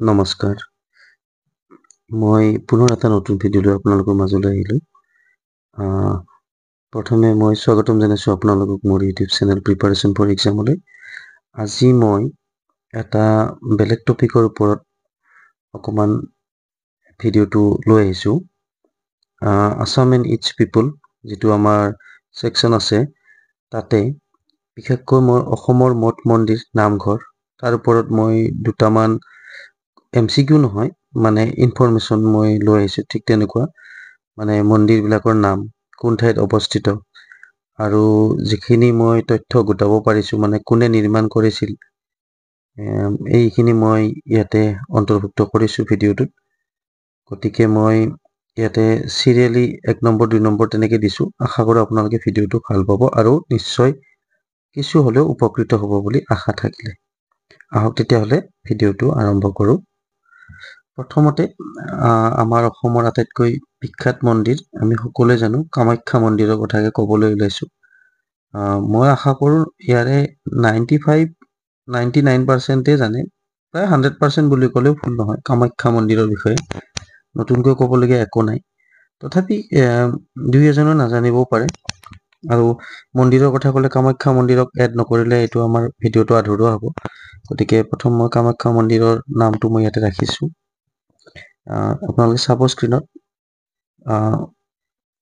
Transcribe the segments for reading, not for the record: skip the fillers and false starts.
নমস্কাৰ মই পুনৰ এটা নতুন ভিডিঅ' লৈ আপোনালোকৰ মাজলৈ আহিলোঁ। প্ৰথমে মই স্বাগতম জনাইছোঁ আপোনালোকক মোৰ ইউটিউব চেনেল প্ৰিপাৰেশ্যন ফৰ এক্সামলৈ। আজি মই এটা বেলেগ টপিকৰ ওপৰত অকণমান ভিডিঅ'টো লৈ আহিছোঁ। আছাম এণ্ড ইটছ পিপল যিটো আমাৰ ছেকশ্যন আছে তাতে বিশেষকৈ মই অসমৰ মঠ মন্দিৰ নামঘৰ তাৰ ওপৰত মই দুটামান MCQ নহয় মানে ইনফৰমেশ্যন মই লৈ আহিছোঁ। ঠিক তেনেকুৱা মানে মন্দিৰবিলাকৰ নাম কোন ঠাইত অৱস্থিত আৰু যিখিনি মই তথ্য গোটাব পাৰিছোঁ মানে কোনে নিৰ্মাণ কৰিছিল এইখিনি মই ইয়াতে অন্তৰ্ভুক্ত কৰিছোঁ ভিডিঅ'টোত। গতিকে মই ইয়াতে চিৰিয়েলি 1 নম্বৰ 2 নম্বৰ তেনেকৈ দিছোঁ। আশা কৰোঁ আপোনালোকে ভিডিঅ'টো ভাল পাব আৰু নিশ্চয় কিছু হ'লেও উপকৃত হ'ব বুলি আশা থাকিলে। আহক তেতিয়াহ'লে ভিডিঅ'টো আৰম্ভ কৰোঁ। প্ৰথমতে আমাৰ অসমৰ আটাইতকৈ বিখ্যাত মন্দিৰ আমি সকলোৱে জানো কামাখ্যা মন্দিৰৰ কথাকে ক'বলৈ ওলাইছোঁ। মই আশা কৰোঁ ইয়াৰে 95-99% জানে, প্ৰায় 100% বুলি ক'লেও ভুল নহয় কামাখ্যা মন্দিৰৰ বিষয়ে। নতুনকৈ ক'বলগীয়া একো নাই, তথাপি 2-এজনে নাজানিবও পাৰে। আৰু মন্দিৰৰ কথা ক'লে কামাখ্যা মন্দিৰক এড নকৰিলে এইটো আমাৰ ভিডিঅ'টো আধৰুৱা হ'ব। গতিকে প্ৰথম মই কামাখ্যা মন্দিৰৰ নামটো মই ইয়াতে ৰাখিছোঁ। আপোনালোকে চাব স্ক্ৰীনত।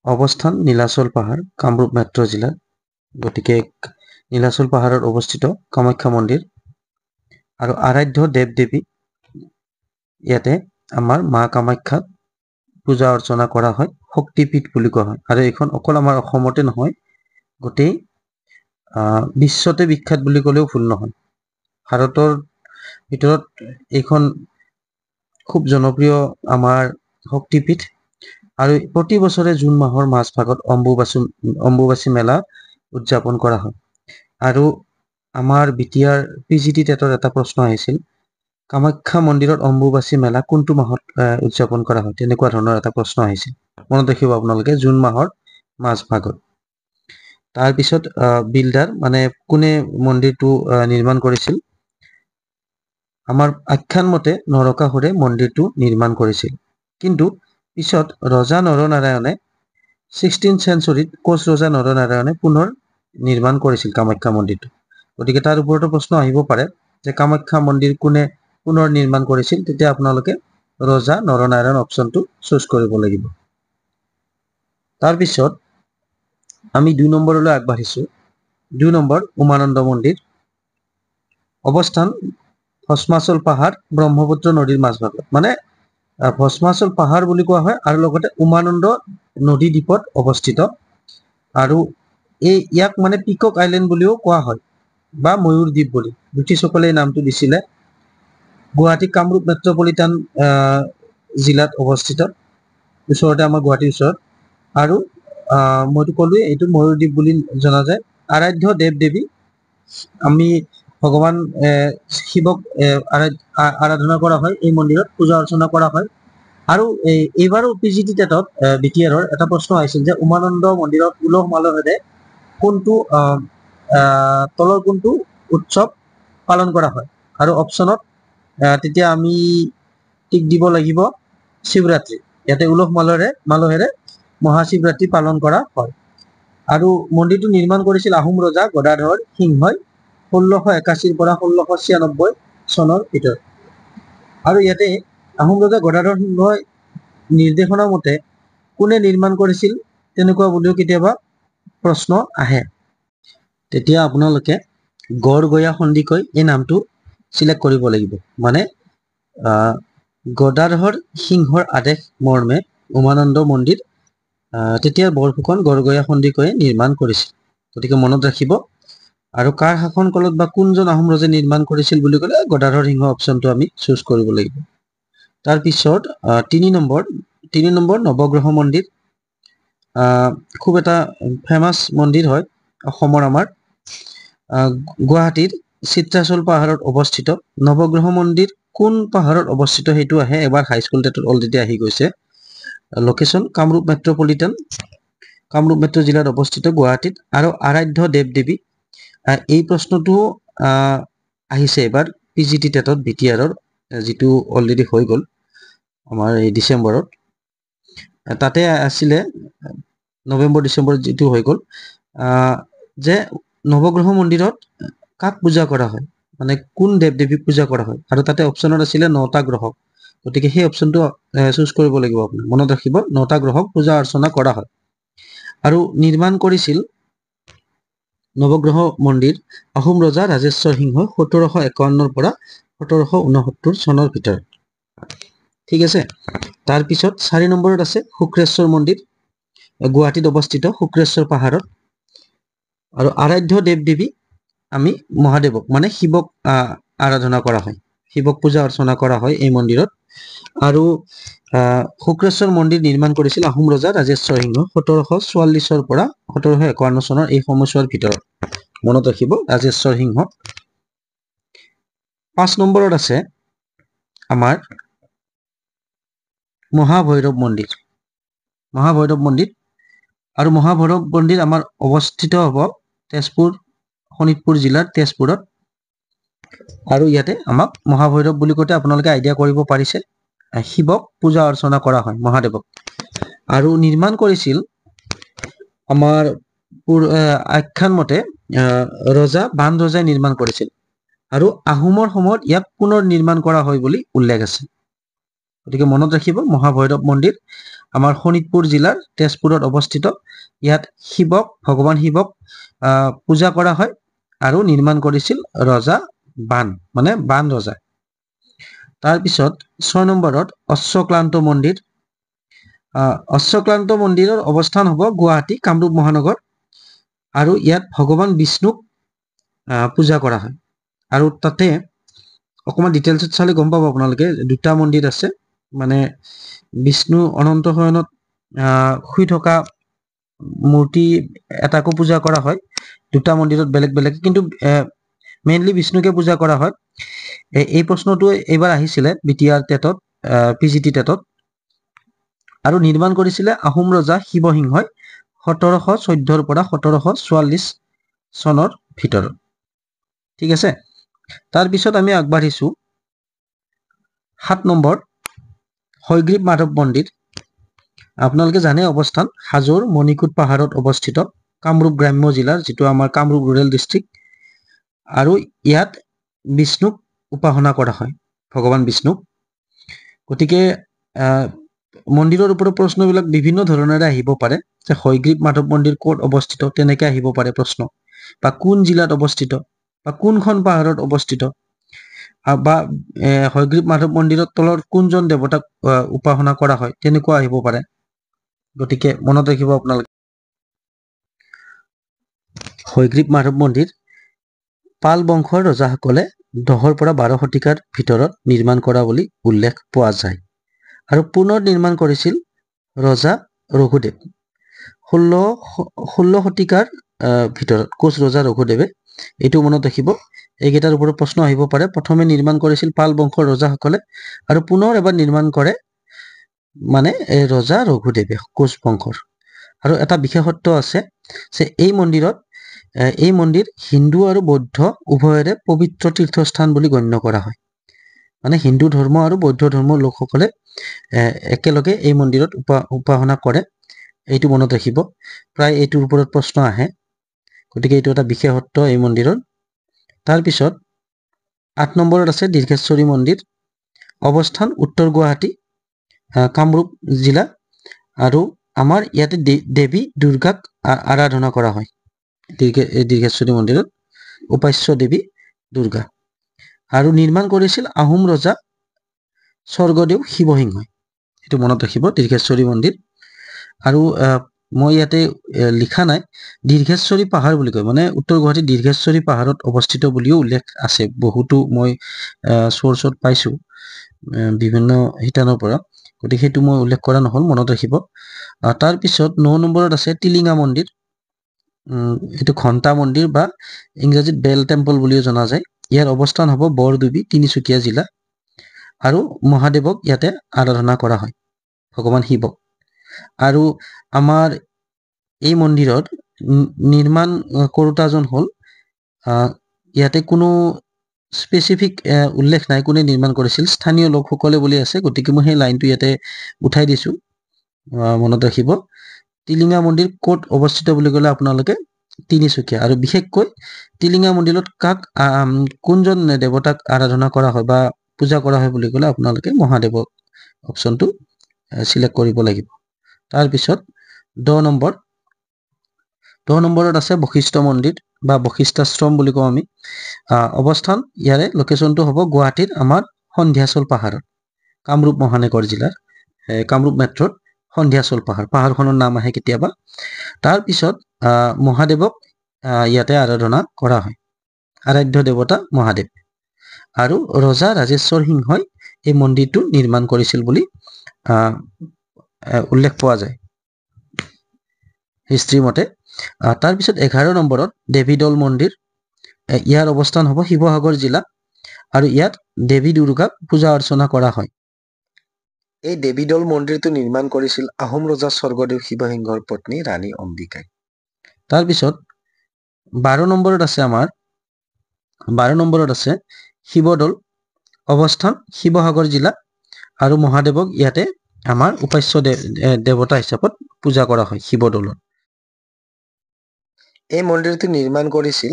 অৱস্থান নীলাচল পাহাৰ, কামৰূপ মেট্ৰ' জিলাত। গতিকে নীলাচল পাহাৰত অৱস্থিত কামাখ্যা মন্দিৰ আৰু আৰাধ্য দেৱ দেৱী ইয়াতে আমাৰ মা কামাখ্যাক পূজা অৰ্চনা কৰা হয়, শক্তিপীঠ বুলি কোৱা হয়। আৰু এইখন অকল আমাৰ অসমতে নহয়, গোটেই বিশ্বতে বিখ্যাত বুলি ক'লেও ভুল নহয়। ভাৰতৰ ভিতৰত এইখন খুব জনপ্ৰিয় আমাৰ শক্তিপীঠ আৰু প্ৰতি বছৰে জুন মাহৰ মাজভাগত অম্বুবাচী মেলা উদযাপন কৰা হয়। আৰু আমাৰ BTR PGT টেটৰ এটা প্ৰশ্ন আহিছিল, কামাখ্যা মন্দিৰত অম্বুবাচী মেলা কোনটো মাহত উদযাপন কৰা হয়, তেনেকুৱা ধৰণৰ এটা প্ৰশ্ন আহিছিল। মনত ৰাখিব আপোনালোকে জুন মাহৰ মাজভাগত। তাৰপিছত বিল্ডাৰ মানে কোনে মন্দিৰটো নিৰ্মাণ কৰিছিল, আমাৰ আখ্যান মতে নৰকাসুৰে মন্দিৰটো নিৰ্মাণ কৰিছিল। কিন্তু পিছত ৰজা নৰনাৰায়ণে 16th চেঞ্চুৰীত কোচ ৰজা নৰনাৰায়ণে পুনৰ নিৰ্মাণ কৰিছিল কামাখ্যা মন্দিৰটো। গতিকে তাৰ ওপৰতো প্ৰশ্ন আহিব পাৰে যে কামাখ্যা মন্দিৰ কোনে পুনৰ নিৰ্মাণ কৰিছিল, তেতিয়া আপোনালোকে ৰজা নৰনাৰায়ণ অপশ্যনটো চুজ কৰিব লাগিব। তাৰপিছত আমি 2 নম্বৰলৈ আগবাঢ়িছোঁ। 2 নম্বৰ উমানন্দ মন্দিৰ। অৱস্থান ভস্মাচল পাহাৰ, ব্ৰহ্মপুত্ৰ নদীৰ মাজভাগত। মানে ভস্মাচল পাহাৰ বুলি কোৱা হয় আৰু লগতে উমানন্দ নদী দ্বীপত অৱস্থিত। আৰু ইয়াক মানে পিকক আইলেণ্ড বুলিও কোৱা হয় বা ময়ূৰ দ্বীপ বুলি ব্ৰিটিছসকলে এই নামটো দিছিলে। গুৱাহাটী কামৰূপ মেট্ৰপলিটান জিলাত অৱস্থিত, ওচৰতে আমাৰ গুৱাহাটীৰ ওচৰত। আৰু মইতো ক'লোৱে এইটো ময়ূৰ দ্বীপ বুলি জনা যায়। আৰাধ্য দেৱ দেৱী, আমি ভগৱান শিৱক আৰাধনা কৰা হয়, এই মন্দিৰত পূজা অৰ্চনা কৰা হয়। আৰু এইবাৰো PGT টেটত BTRৰ এটা প্ৰশ্ন আহিছিল যে উমানন্দ মন্দিৰত উলহ মালহেৰে কোনটো তলৰ কোনটো উৎসৱ পালন কৰা হয়। আৰু অপশ্যনত তেতিয়া আমি টিক দিব লাগিব শিৱৰাত্ৰি। ইয়াতে উলহ মালহেৰে মহাশিৱৰাত্ৰি পালন কৰা হয়। আৰু মন্দিৰটো নিৰ্মাণ কৰিছিল আহোম ৰজা গদাধৰ সিংহই 1681 পৰা 1696 চনৰ ভিতৰত। আৰু ইয়াতে আহোম ৰজা গদাধৰ সিংহই নিৰ্দেশনা মতে কোনে নিৰ্মাণ কৰিছিল তেনেকুৱা বুলিও কেতিয়াবা প্ৰশ্ন আহে। তেতিয়া আপোনালোকে গড়গয়া সন্দিকৈ এই নামটো চিলেক্ট কৰিব লাগিব। মানে গদাধৰ সিংহৰ আদেশ মৰ্মে উমানন্দ মন্দিৰ তেতিয়া বৰফুকন গড়গয়া সন্দিকৈয়ে নিৰ্মাণ কৰিছিল। গতিকে মনত ৰাখিব। আৰু কাৰ শাসন কালত বা কোনজন আহোম ৰজাই নিৰ্মাণ কৰিছিল বুলি ক'লে গদাধৰ সিংহ অপশ্যনটো আমি চুজ কৰিব লাগিব। তাৰপিছত 3 নম্বৰ নৱগ্ৰহ মন্দিৰ। খুব এটা ফেমাছ মন্দিৰ হয় অসমৰ আমাৰ। গুৱাহাটীৰ চিত্ৰাচল পাহাৰত অৱস্থিত। নৱগ্ৰহ মন্দিৰ কোন পাহাৰত অৱস্থিত সেইটো আহে, এবাৰ হাইস্কুল টেটত অলৰেডি আহি গৈছে। লোকেশ্যন কামৰূপ মেট্ৰ' জিলাত অৱস্থিত গুৱাহাটীত। আৰু আৰাধ্য দেৱ দেৱী, এই প্ৰশ্নটো আহিছে এবাৰ PGT টেটত BTRৰ যিটো অলৰেডি হৈ গ'ল আমাৰ এই ডিচেম্বৰত, তাতে আছিলে নৱেম্বৰ ডিচেম্বৰত যিটো হৈ গ'ল, যে নৱগ্ৰহ মন্দিৰত কাক পূজা কৰা হয়, মানে কোন দেৱ দেৱীক পূজা কৰা হয়, আৰু তাতে অপশ্যনত আছিলে 9টা গ্ৰহ। গতিকে সেই অপশ্যনটো চুজ কৰিব লাগিব আপুনি। মনত ৰাখিব 9টা গ্ৰহক পূজা অৰ্চনা কৰা হয়। আৰু নিৰ্মাণ কৰিছিল নৱগ্ৰহ মন্দিৰ আহোম ৰজা ৰাজেশ্বৰ সিংহই 1751 পৰা 1769 চনৰ ভিতৰত। ঠিক আছে। তাৰপিছত 4 নম্বৰত আছে শুক্ৰেশ্বৰ মন্দিৰ, গুৱাহাটীত অৱস্থিত শুক্ৰেশ্বৰ পাহাৰত। আৰু আৰাধ্য দেৱ দেৱী আমি মহাদেৱক মানে শিৱক আৰাধনা কৰা হয়, শিৱক পূজা অৰ্চনা কৰা হয় এই মন্দিৰত। আৰু শুক্ৰেশ্বৰ মন্দিৰ নিৰ্মাণ কৰিছিল আহোম ৰজা ৰাজেশ্বৰ সিংহ 1744 পৰা 1751 চনৰ এই সময়ছোৱাৰ ভিতৰত। মনত ৰাখিব ৰাজেশ্বৰ সিংহ। 5 নম্বৰত আছে আমাৰ মহাভৈৰৱ মন্দিৰ। মহাভৈৰৱ মন্দিৰ, আৰু মহাভৈৰৱ মন্দিৰ আমাৰ অৱস্থিত হ'ব তেজপুৰ, শোণিতপুৰ জিলাৰ তেজপুৰত। আৰু ইয়াতে আমাক মহাভৈৰৱ বুলি কওঁতে আপোনালোকে আইডিয়া কৰিব পাৰিছে, শিৱক পূজা অৰ্চনা কৰা হয়, মহাদেৱক। আৰু নিৰ্মাণ কৰিছিল আমাৰ আখ্যান মতে ৰজা বান ৰজাই নিৰ্মাণ কৰিছিল, আৰু আহোমৰ সময়ত ইয়াক পুনৰ নিৰ্মাণ কৰা হয় বুলি উল্লেখ আছে। গতিকে মনত ৰাখিব মহাভৈৰৱ মন্দিৰ আমাৰ শোণিতপুৰ জিলাৰ তেজপুৰত অৱস্থিত। ইয়াত শিৱক, ভগৱান শিৱক পূজা কৰা হয়, আৰু নিৰ্মাণ কৰিছিল ৰজা বান, মানে বান ৰজা। তাৰপিছত 6 নম্বৰত অশ্বক্লান্ত মন্দিৰ। অশ্বক্লান্ত মন্দিৰৰ অৱস্থান হ'ব গুৱাহাটী কামৰূপ মহানগৰ, আৰু ইয়াত ভগৱান বিষ্ণুক পূজা কৰা হয়। আৰু তাতে অকণমান ডিটেইলছত চালে গম পাব আপোনালোকে 2টা মন্দিৰ আছে, মানে বিষ্ণু অনন্ত শয়নত শুই থকা মূৰ্তি এটাকো পূজা কৰা হয়, 2টা মন্দিৰত বেলেগ বেলেগ, কিন্তু মেইনলি বিষ্ণুকে পূজা কৰা হয়। এই প্ৰশ্নটো এইবাৰ আহিছিলে BTR টেটত, PGT টেটত। আৰু নিৰ্মাণ কৰিছিলে আহোম ৰজা শিৱসিংহই 1714 পৰা 1744 চনৰ ভিতৰত। ঠিক আছে। তাৰপিছত আমি আগবাঢ়িছো 7 নম্বৰ হয়গ্ৰীৱ মাধৱ মন্দিৰ। আপোনালোকে জানে অৱস্থান হাজোৰ মণিকোট পাহাৰত অৱস্থিত, কামৰূপ গ্ৰাম্য জিলাৰ, যিটো আমাৰ কামৰূপ ৰুৰেল ডিষ্ট্ৰিক্ট। আৰু ইয়াত বিষ্ণুক উপাসনা কৰা হয়, ভগৱান বিষ্ণুক। গতিকে মন্দিৰৰ ওপৰত প্ৰশ্নবিলাক বিভিন্ন ধৰণেৰে আহিব পাৰে, যে হয়গ্ৰীৱ মাধৱ মন্দিৰ ক'ত অৱস্থিত, তেনেকে আহিব পাৰে প্ৰশ্ন, বা কোন জিলাত অৱস্থিত, বা কোনখন পাহাৰত অৱস্থিত, বা হয়গ্ৰীৱ মাধৱ মন্দিৰৰ তলৰ কোনজন দেৱতাক উপাসনা কৰা হয়, তেনেকুৱা আহিব পাৰে। গতিকে মনত ৰাখিব আপোনালোকে হয়গ্ৰীৱ মাধৱ মন্দিৰ পাল বংশৰ ৰজাসকলে 10 পৰা 12 শতিকাৰ ভিতৰত নিৰ্মাণ কৰা বুলি উল্লেখ পোৱা যায়। আৰু পুনৰ নিৰ্মাণ কৰিছিল ৰজা ৰঘুদেৱ 16 শতিকাৰ ভিতৰত, কোচ ৰজা ৰঘুদেৱে। এইটো মনত ৰাখিব, এইকেইটাৰ ওপৰত প্ৰশ্ন আহিব পাৰে। প্ৰথমে নিৰ্মাণ কৰিছিল পাল বংশৰ ৰজাসকলে, আৰু পুনৰ এবাৰ নিৰ্মাণ কৰে মানে ৰজা ৰঘুদেৱে, কোচ বংশৰ। আৰু এটা বিশেষত্ব আছে যে এই মন্দিৰ হিন্দু আৰু বৌদ্ধ উভয়ৰে পবিত্ৰ তীৰ্থস্থান বুলি গণ্য কৰা হয়। মানে হিন্দু ধৰ্ম আৰু বৌদ্ধ ধৰ্মৰ লোকসকলে একেলগে এই মন্দিৰত উপাসনা কৰে, এইটো মনত ৰাখিব। প্ৰায় এইটোৰ ওপৰত প্ৰশ্ন আহে, গতিকে এইটো এটা বিশেষত্ব এই মন্দিৰৰ। তাৰপিছত 8 নম্বৰত আছে দীৰ্ঘেশ্বৰী মন্দিৰ, অৱস্থান উত্তৰ গুৱাহাটী, কামৰূপ জিলা। আৰু আমাৰ ইয়াতে দেৱী দুৰ্গাক আৰাধনা কৰা হয়, দীৰ্ঘেশ্বৰী মন্দিৰত উপাস্য দেৱী দুৰ্গা। আৰু নিৰ্মাণ কৰিছিল আহোম ৰজা স্বৰ্গদেউ শিৱসিংহই, এইটো মনত ৰাখিব, দীৰ্ঘেশ্বৰী মন্দিৰ। আৰু মই ইয়াতে লিখা নাই, দীৰ্ঘেশ্বৰী পাহাৰ বুলি কয়, মানে উত্তৰ গুৱাহাটীৰ দীৰ্ঘেশ্বৰী পাহাৰত অৱস্থিত বুলিও উল্লেখ আছে, বহুতো মই চ'ৰ্চত পাইছোঁ বিভিন্ন শিতানৰ পৰা, গতিকে সেইটো মই উল্লেখ কৰা নহ'ল, মনত ৰাখিব। তাৰপিছত 9 নম্বৰত আছে টিলিঙা মন্দিৰ। এইটো ঘণ্টা মন্দিৰ বা ইংৰাজীত বেল টেম্পল বুলিও জনা যায়। ইয়াৰ অৱস্থান হ'ব বৰদুবি, তিনিচুকীয়া জিলা। আৰু মহাদেৱক ইয়াতে আৰাধনা কৰা হয়, ভগৱান শিৱক। আৰু আমাৰ এই মন্দিৰত নিৰ্মাণ কৰোঁতাজন হ'ল, ইয়াতে কোনো স্পেচিফিক উল্লেখ নাই কোনে নিৰ্মাণ কৰিছিল, স্থানীয় লোকসকলে বুলি আছে, গতিকে মই সেই লাইনটো ইয়াতে উঠাই দিছোঁ, মনত ৰাখিব। টিলিঙা মন্দিৰ ক'ত অৱস্থিত বুলি ক'লে আপোনালোকে তিনিচুকীয়া। আৰু বিশেষকৈ টিলিঙা মন্দিৰত কোনজন দেৱতাক আৰাধনা কৰা হয় বা পূজা কৰা হয় বুলি ক'লে আপোনালোকে মহাদেৱক অপশ্যনটো চিলেক্ট কৰিব লাগিব। তাৰপিছত 10 নম্বৰত আছে বশিষ্ঠ মন্দিৰ বা বশিষ্ঠাশ্ৰম বুলি কওঁ আমি। অৱস্থান ইয়াৰে লোকেশ্যনটো হ'ব গুৱাহাটীৰ আমাৰ সন্ধিয়াচল পাহাৰত, কামৰূপ মহানগৰ জিলাৰ কামৰূপ মেট্ৰত সন্ধিয়াচল পাহাৰখনৰ নাম আহে কেতিয়াবা। তাৰপিছত মহাদেৱক ইয়াতে আৰাধনা কৰা হয়, আৰাধ্য দেৱতা মহাদেৱ। আৰু ৰজা ৰাজেশ্বৰ সিংহই এই মন্দিৰটো নিৰ্মাণ কৰিছিল বুলি উল্লেখ পোৱা যায় হিষ্ট্ৰী মতে। তাৰপিছত 11 নম্বৰত দেৱীদৌল মন্দিৰ, ইয়াৰ অৱস্থান হ'ব শিৱসাগৰ জিলা, আৰু ইয়াত দেৱী দুৰ্গাক পূজা অৰ্চনা কৰা হয়। এই দেৱীদৌল মন্দিৰটো নিৰ্মাণ কৰিছিল আহোম ৰজা স্বৰ্গদেউ শিৱসিংহৰ পত্নী ৰাণী অম্বিকাই। তাৰপিছত 12 নম্বৰত আছে আমাৰ 12 নম্বৰত আছে শিৱদৌল, অৱস্থান শিৱসাগৰ জিলা, আৰু মহাদেৱক ইয়াতে আমাৰ উপাস্য দেৱতা হিচাপত পূজা কৰা হয় শিৱদৌলত। এই মন্দিৰটো নিৰ্মাণ কৰিছিল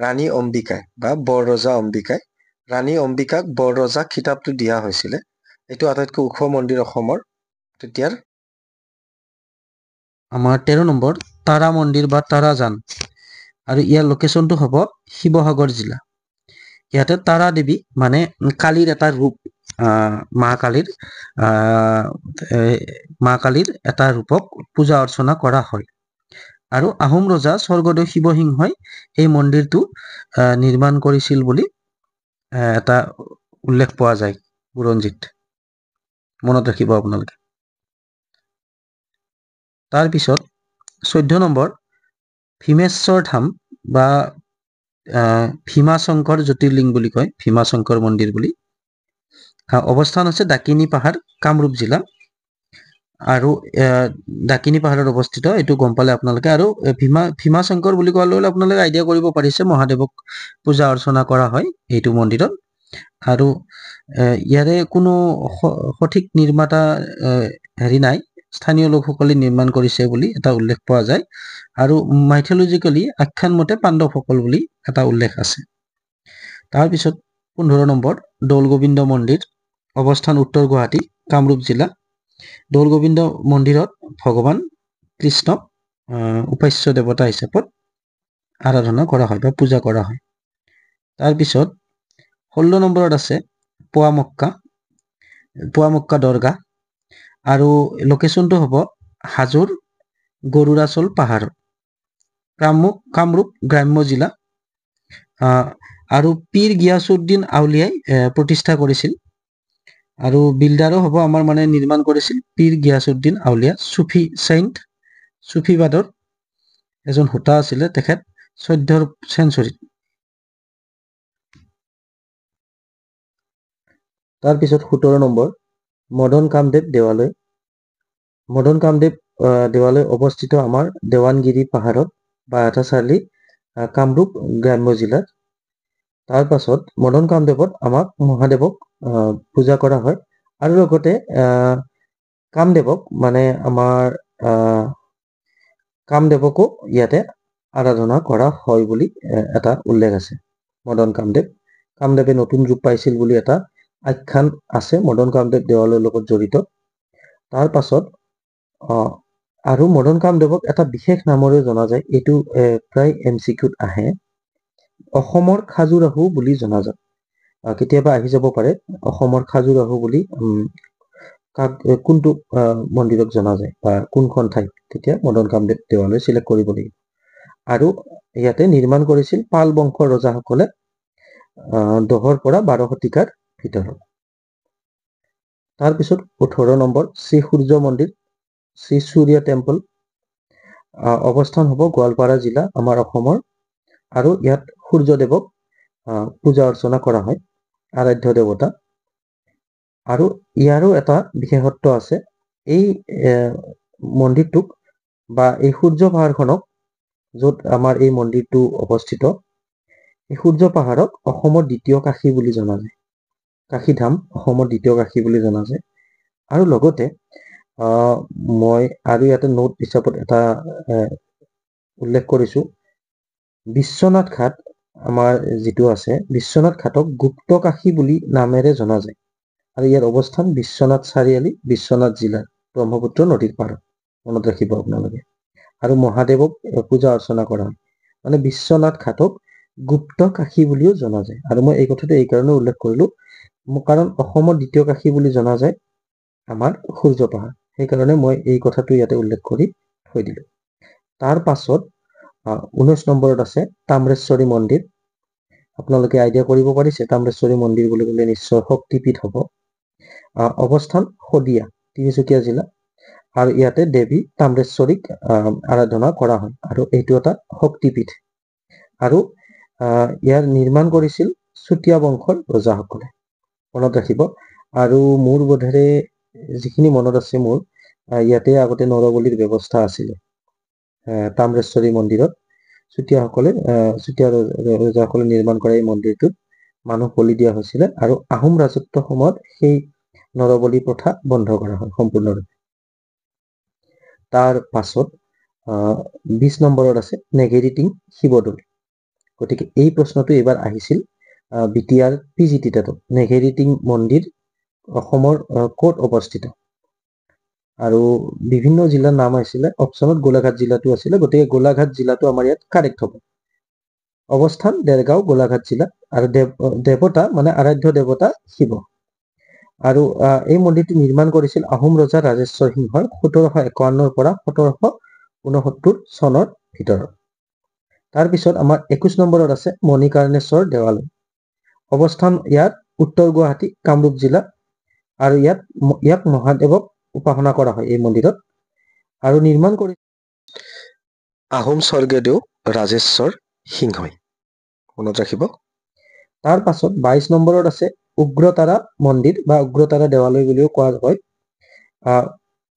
ৰাণী অম্বিকাই বা বৰৰজা অম্বিকাই। ৰাণী অম্বিকাক বৰৰজা খিতাপটো দিয়া হৈছিলে। এইটো আটাইতকৈ ওখ মন্দিৰ অসমৰ তেতিয়াৰ। আমাৰ 13 নম্বৰ তাৰা মন্দিৰ বা তাৰাজান, আৰু ইয়াৰ লোকেশ্যনটো হ'ব শিৱসাগৰ জিলা। ইয়াতে তাৰা দেৱী মানে কালীৰ এটা ৰূপ, মা কালীৰ এটা ৰূপক পূজা অৰ্চনা কৰা হয়। আৰু আহোম ৰজা স্বৰ্গদেউ শিৱসিংহই এই মন্দিৰটো নিৰ্মাণ কৰিছিল বুলি এটা উল্লেখ পোৱা যায় বুৰঞ্জীত, মনত ৰাখিব আপোনালোকে। তাৰপিছত 14 নম্বৰ ভীমেশ্বৰ ধাম বা ভীমাশংকৰ জ্যোতিৰ্লিংগ বুলি কয়, ভীমাশংকৰ মন্দিৰ বুলি। অৱস্থান আছে ডাকিনী পাহাৰ, কামৰূপ জিলা। আৰু ডাকিনী পাহাৰত অৱস্থিত, এইটো গম পালে আপোনালোকে। আৰু ভীমাশংকৰ বুলি কোৱাৰ লগে লগে আপোনালোকে আইডিয়া কৰিব পাৰিছে মহাদেৱক পূজা অৰ্চনা কৰা হয় এইটো মন্দিৰত। আৰু ইয়াৰে কোনো সঠিক নিৰ্মাতা নাই, স্থানীয় লোকসকলে নিৰ্মাণ কৰিছে বুলি এটা উল্লেখ পোৱা যায়। আৰু মাইথলজিকেলি আখ্যান মতে পাণ্ডৱসকল বুলি এটা উল্লেখ আছে। তাৰপিছত 15 নম্বৰ দৌল গোবিন্দ মন্দিৰ, অৱস্থান উত্তৰ গুৱাহাটী, কামৰূপ জিলা। দৌল গোবিন্দ মন্দিৰত ভগৱান কৃষ্ণক উপাস্য দেৱতা হিচাপত আৰাধনা কৰা হয় বা পূজা কৰা হয়। তাৰপিছত 16 নম্বৰত আছে পোৱামক্কা দৰগাহ, আৰু লোকেশ্যনটো হ'ব হাজোৰ গৰুৰাচল পাহাৰত, কামৰূপ গ্ৰাম্য জিলা। আৰু পীৰ গিয়াছুদ্দিন আউলিয়াই প্ৰতিষ্ঠা কৰিছিল, আৰু বিল্ডাৰো হ'ব আমাৰ মানে নিৰ্মাণ কৰিছিল পীৰ গিয়াছুদ্দিন আউলিয়া, চুফিবাদৰ এজন হোতা আছিলে তেখেত 14 চেঞ্চুৰীত। তাৰপিছত 17 নম্বৰ মদন কামদেৱ দেৱালয়। মদন কামদেৱ দেৱালয় অৱস্থিত আমাৰ দেৱানগিৰি পাহাৰত বা চাৰ্লি, কামৰূপ গ্ৰাম্য জিলাত। তাৰ পাছত মদন কামদেৱত আমাক মহাদেৱক পূজা কৰা হয়, আৰু লগতে কামদেৱক মানে আমাৰ কামদেৱকো ইয়াতে আৰাধনা কৰা হয় বুলি এটা উল্লেখ আছে। কামদেৱে নতুন ৰূপ পাইছিল বুলি এটা আখ্যান আছে মদন কামদেৱ দেৱালয়ৰ লগত জড়িত। তাৰ পাছত আৰু মদন কামদেৱক এটা বিশেষ নামৰে জনা যায়, এইটো প্ৰায় MCQত আহে, অসমৰ খাজুৰাহু বুলি জনা যায়। কেতিয়াবা আহি যাব পাৰে অসমৰ খাজুৰাহু বুলি, কোনটো মন্দিৰক জনা যায় বা কোনখন ঠাইত, তেতিয়া মদন কামদেৱ দেৱালয় চিলেক্ট কৰিব লাগিব। আৰু ইয়াতে নিৰ্মাণ কৰিছিল পাল বংশৰ ৰজাসকলে 10ৰ পৰা 12 শতিকাৰ ভিতৰত। তাৰপিছত 18 নম্বৰ শ্ৰী সূৰ্য মন্দিৰ, শ্ৰী সূৰ্য টেম্পল, অৱস্থান হ'ব গোৱালপাৰা জিলা আমাৰ অসমৰ। আৰু ইয়াত সূৰ্যদেৱক পূজা অৰ্চনা কৰা হয়, আৰাধ্য দেৱতা। আৰু ইয়াৰো এটা বিশেষত্ব আছে, এই মন্দিৰটোক বা এই সূৰ্য পাহাৰখনক, য'ত আমাৰ এই মন্দিৰটো অৱস্থিত, এই সূৰ্য পাহাৰক অসমৰ দ্বিতীয় কাশী বুলি জনা যায়। কাশীধাম অসমৰ দ্বিতীয় কাশী বুলি জনা যায়। আৰু লগতে মই আৰু ইয়াতে নোট হিচাপত এটা উল্লেখ কৰিছো, বিশ্বনাথ ঘাট আমাৰ যিটো আছে, বিশ্বনাথ ঘাটক গুপ্ত কাশী বুলি নামেৰে জনা যায়। আৰু ইয়াৰ অৱস্থান বিশ্বনাথ চাৰিআলি, বিশ্বনাথ জিলাৰ ব্ৰহ্মপুত্ৰ নদীৰ পাৰত। মনত ৰাখিব আপোনালোকে। আৰু মহাদেৱক পূজা অৰ্চনা কৰা হয়। মানে বিশ্বনাথ ঘাটক গুপ্ত কাশী বুলিও জনা যায়। আৰু মই এই কথাটো এই কাৰণে উল্লেখ কৰিলো, কাৰণ অসমৰ দ্বিতীয় কাশী বুলি জনা যায় আমাৰ সূৰ্য পাহাৰ, সেইকাৰণে মই এই কথাটো ইয়াতে উল্লেখ কৰি থৈ দিলো। তাৰ পাছত 19 নম্বৰত আছে তাম্ৰেশ্বৰী মন্দিৰ। আপোনালোকে আইডিয়া কৰিব পাৰিছে তাম্ৰেশ্বৰী মন্দিৰ বুলি ক'লে নিশ্চয় শক্তিপীঠ হ'ব। অৱস্থান শদিয়া, তিনিচুকীয়া জিলা। আৰু ইয়াতে দেৱী তাম্ৰেশ্বৰীক আৰাধনা কৰা হয়, আৰু এইটো এটা শক্তিপীঠ। আৰু ইয়াৰ নিৰ্মাণ কৰিছিল চুতীয়া বংশৰ ৰজাসকলে। মনত ৰাখিব। আৰু মোৰ বোধেৰে যিখিনি মনত আছে মোৰ, ইয়াতে আগতে নৰবলিৰ ব্যৱস্থা আছিলে তাম্ৰেশ্বৰী মন্দিৰত। চুতীয়া ৰজাসকলে নিৰ্মাণ কৰা এই মন্দিৰটোত মানুহ বলি দিয়া হৈছিলে, আৰু আহোম ৰাজত্বৰ সময়ত সেই নৰবলি প্ৰথা বন্ধ কৰা হয় সম্পূৰ্ণৰূপে। তাৰ পাছত 20 নম্বৰত আছে নেঘেৰিটিং শিৱদৌল। গতিকে এই প্ৰশ্নটো এইবাৰ আহিছিল BTR PGT টেটত। নেঘেৰিটিং মন্দিৰ অসমৰ ক'ত অৱস্থিত? আৰু বিভিন্ন জিলাৰ নাম আহিছিলে, অপশ্যনত গোলাঘাট জিলাটো আছিলে, গতিকে গোলাঘাট জিলাটো আমাৰ ইয়াত কাৰেক্ট হ'ব। অৱস্থান দেৰগাঁও, গোলাঘাট জিলা। আৰু দেৱতা মানে আৰাধ্য দেৱতা শিৱ। আৰু এই মন্দিৰটো নিৰ্মাণ কৰিছিল আহোম ৰজা ৰাজেশ্বৰ সিংহই 1751 পৰা 1769 চনৰ ভিতৰত। তাৰপিছত আমাৰ 21 নম্বৰত আছে মণিকাৰ্ণেশ্বৰ দেৱালয়। অৱস্থান ইয়াত উত্তৰ গুৱাহাটী, কামৰূপ জিলা। আৰু ইয়াক মহাদেৱক উপাসনা কৰা হয় এই মন্দিৰত। আৰু নিৰ্মাণ কৰি আহোম স্বৰ্গদেউ ৰাজেশ্বৰ সিংহই। মনত ৰাখিব। তাৰ পাছত 22 নম্বৰত আছে উগ্ৰতাৰা মন্দিৰ বা উগ্ৰতাৰা দেৱালয় বুলিও কোৱা হয়।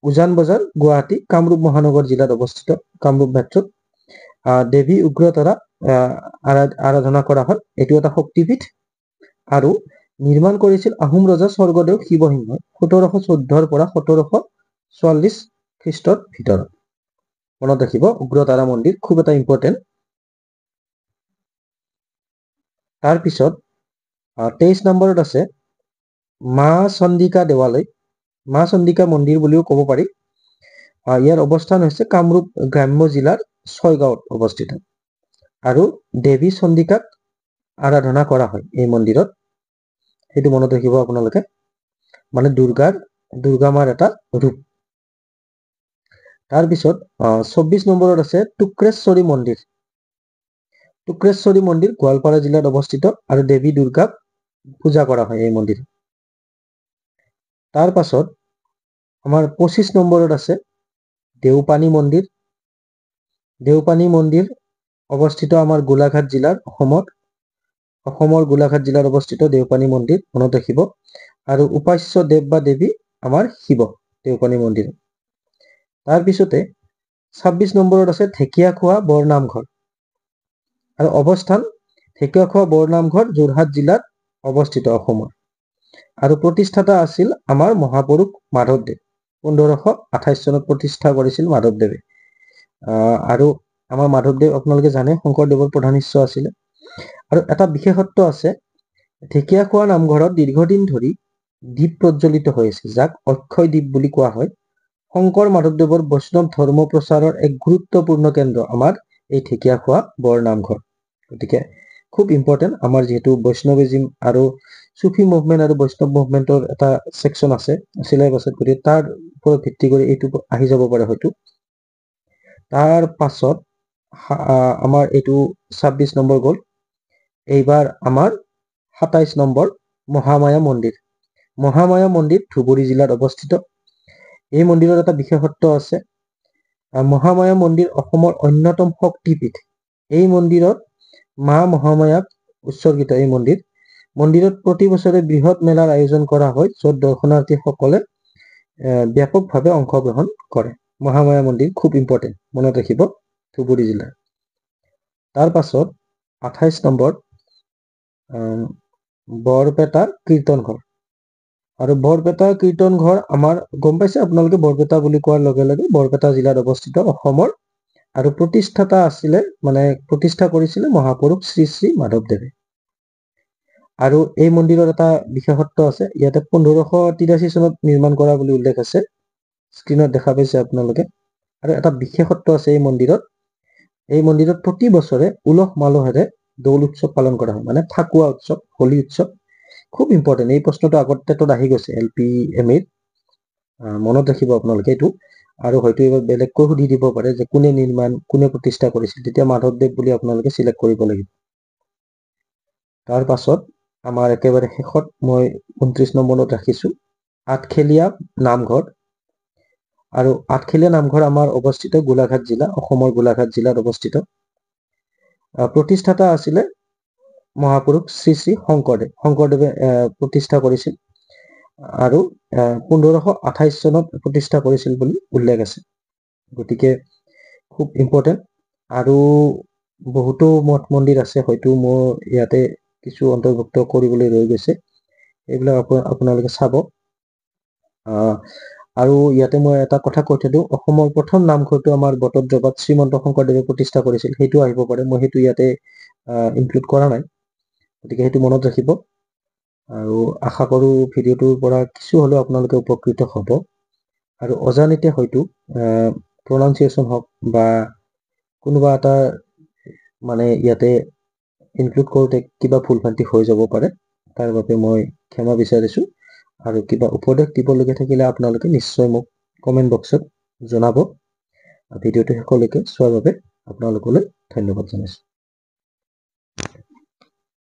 উজান বজাৰ, গুৱাহাটী, কামৰূপ মহানগৰ জিলাত অৱস্থিত, কামৰূপ মেট্ৰত। দেৱী উগ্ৰতাৰা আৰাধনা কৰা হয়। এইটো এটা শক্তিপীঠ। আৰু নিৰ্মাণ কৰিছিল আহোম ৰজা স্বৰ্গদেউ শিৱসিংহই 1714 পৰা 1744 খ্ৰীষ্টৰ ভিতৰত। মনত ৰাখিব, উগ্ৰতাৰা মন্দিৰ খুব এটা ইম্পৰ্টেণ্ট। তাৰপিছত 23 নম্বৰত আছে মা চন্দিকা দেৱালয়, মা চন্দিকা মন্দিৰ বুলিও ক'ব পাৰি। ইয়াৰ অৱস্থান হৈছে কামৰূপ গ্ৰাম্য জিলাৰ ছয়গাঁৱত অৱস্থিত। আৰু দেৱী চন্দিকাক আৰাধনা কৰা হয় এই মন্দিৰত। সেইটো মনত ৰাখিব আপোনালোকে, মানে দুৰ্গা মাৰ এটা ৰূপ। তাৰপিছত 24 নম্বৰত আছে টুক্ৰেশ্বৰী মন্দিৰ। টুক্ৰেশ্বৰী মন্দিৰ গোৱালপাৰা জিলাত অৱস্থিত, আৰু দেৱী দুৰ্গাক পূজা কৰা হয় এই মন্দিৰ। তাৰ পাছত আমাৰ 25 নম্বৰত আছে দেওপানী মন্দিৰ। দেওপানী মন্দিৰ অৱস্থিত আমাৰ গোলাঘাট জিলাৰ অসমৰ গোলাঘাট জিলাত অৱস্থিত দেওপানী মন্দিৰ। মনত ৰাখিব। আৰু উপাস্য দেৱ বা দেৱী আমাৰ শিৱ, দেওপানী মন্দিৰ। তাৰপিছতে 26 নম্বৰত আছে ঢেকীয়াখোৱা বৰনামঘৰ। আৰু অৱস্থান ঢেকীয়াখোৱা বৰনামঘৰ যোৰহাট জিলাত অৱস্থিত অসমৰ। আৰু প্ৰতিষ্ঠাতা আছিল আমাৰ মহাপুৰুষ মাধৱদেৱ। 1528 চনত প্ৰতিষ্ঠা কৰিছিল মাধৱদেৱে। আৰু আমাৰ মাধৱদেৱ আপোনালোকে জানে শংকৰদেৱৰ প্ৰধান শিষ্য আছিলে। আৰু এটা বিশেষত্ব আছে, ঢেকীয়াখোৱা নামঘৰত দীৰ্ঘদিন ধৰি দ্বীপ প্ৰজ্বলিত হৈ আছে, যাক অক্ষয় দ্বীপ বুলি কোৱা হয়। শংকৰ মাধৱদেৱৰ বৈষ্ণৱ ধৰ্ম প্ৰচাৰৰ এক গুৰুত্বপূৰ্ণ কেন্দ্ৰ আমাৰ এই ঢেকীয়াখোৱা বৰনামঘৰ। গতিকে খুব ইম্পৰ্টেণ্ট, আমাৰ যিহেতু বৈষ্ণৱিজিম আৰু চুফি মুভমেণ্ট আৰু বৈষ্ণৱ মুভমেণ্টৰ এটা ছেকশ্যন আছে চিলেবাছত, গতিকে তাৰ ওপৰত ভিত্তি কৰি এইটো আহি যাব পাৰে হয়তো। তাৰ পাছত আমাৰ এইটো 26 নম্বৰ গ'ল। এইবাৰ আমাৰ 27 নম্বৰ মহামায়া মন্দিৰ। মহামায়া মন্দিৰ ধুবুৰী জিলাত অৱস্থিত। এই মন্দিৰত এটা বিশেষত্ব আছে। মহামায়া মন্দিৰ অসমৰ অন্যতম শক্তিপীঠ। এই মন্দিৰত মা মহামায়াক উৎসৰ্গিত এই মন্দিৰ। মন্দিৰত প্ৰতি বছৰে বৃহৎ মেলাৰ আয়োজন কৰা হয়, য'ত দৰ্শনাৰ্থীসকলে ব্যাপকভাৱে অংশগ্ৰহণ কৰে। মহামায়া মন্দিৰ খুব ইম্পৰ্টেণ্ট, মনত ৰাখিব, ধুবুৰী জিলাৰ। তাৰ পাছত 28 নম্বৰ বৰপেটা কীৰ্তন ঘৰ। আৰু বৰপেটা কীৰ্তন ঘৰ আমাৰ গম পাইছে আপোনালোকে, বৰপেটা বুলি কোৱাৰ লগে লগে বৰপেটা জিলাত অৱস্থিত অসমৰ। আৰু প্ৰতিষ্ঠাতা আছিলে প্ৰতিষ্ঠা কৰিছিলে মহাপুৰুষ শ্ৰী শ্ৰী মাধৱদেৱে। আৰু এই মন্দিৰৰ এটা বিশেষত্ব আছে, ইয়াতে 1583 চনত নিৰ্মাণ কৰা বুলি উল্লেখ আছে, স্ক্ৰীনত দেখা পাইছে আপোনালোকে। আৰু এটা বিশেষত্ব আছে এই মন্দিৰত প্ৰতি বছৰে উলহ মালহেৰে দৌল উৎসৱ পালন কৰা হয়, মানে ফাকুৱা উৎসৱ, হোলী উৎসৱ। খুব ইম্পৰ্টেণ্ট, এই প্ৰশ্নটো আগত টেটত আহি গৈছে LPMA ত, মনত ৰাখিব আপোনালোকে এইটো। আৰু হয়তো এইবাৰ বেলেগকৈ সুধি দিব পাৰে যে কোনে প্ৰতিষ্ঠা কৰিছিল, তেতিয়া মাধৱদেৱ বুলি আপোনালোকে চিলেক্ট কৰিব লাগিব। তাৰ পাছত আমাৰ একেবাৰে শেষত মই 29 নম্বৰত ৰাখিছো আঠখেলীয়া নামঘৰ। আৰু আঠখেলীয়া নামঘৰ আমাৰ অৱস্থিত গোলাঘাট জিলা, অসমৰ গোলাঘাট জিলাত অৱস্থিত। প্ৰতিষ্ঠাতা আছিলে মহাপুৰুষ শ্ৰী শ্ৰী শংকৰদেৱে প্ৰতিষ্ঠা কৰিছিল। আৰু 1528 চনত প্ৰতিষ্ঠা কৰিছিল বুলি উল্লেখ আছে। গতিকে খুব ইম্পৰ্টেণ্ট। আৰু বহুতো মঠ মন্দিৰ আছে, হয়তো মোৰ ইয়াতে কিছু অন্তৰ্ভুক্ত কৰিবলৈ ৰৈ গৈছে, এইবিলাক আপোনালোকে চাব। আৰু ইয়াতে মই এটা কথা কৈ থৈ দিওঁ, অসমৰ প্ৰথম নামঘৰটো আমাৰ বটদ্ৰৱাত শ্ৰীমন্ত শংকৰদেৱে প্ৰতিষ্ঠা কৰিছিল, সেইটো আহিব পাৰে, মই সেইটো ইয়াতে ইনক্লুড কৰা নাই, গতিকে সেইটো মনত ৰাখিব। আৰু আশা কৰোঁ ভিডিঅ'টোৰ পৰা কিছু হ'লেও আপোনালোকে উপকৃত হ'ব। আৰু অজানিতে হয়তো প্ৰনাউন্সিয়েশ্যন হওক বা কোনোবা এটা ইয়াতে ইনক্লুড কৰোঁতে কিবা ভুল ভ্ৰান্তি হৈ যাব পাৰে, তাৰ বাবে মই ক্ষমা বিচাৰিছোঁ। আৰু কিবা উপদেশ দিবলগীয়া থাকিলে আপোনালোকে নিশ্চয় মোক কমেণ্ট বক্সত জনাব। ভিডিঅ'টো শেষলৈকে চোৱাৰ বাবে আপোনালোকলৈ ধন্যবাদ জনাইছোঁ।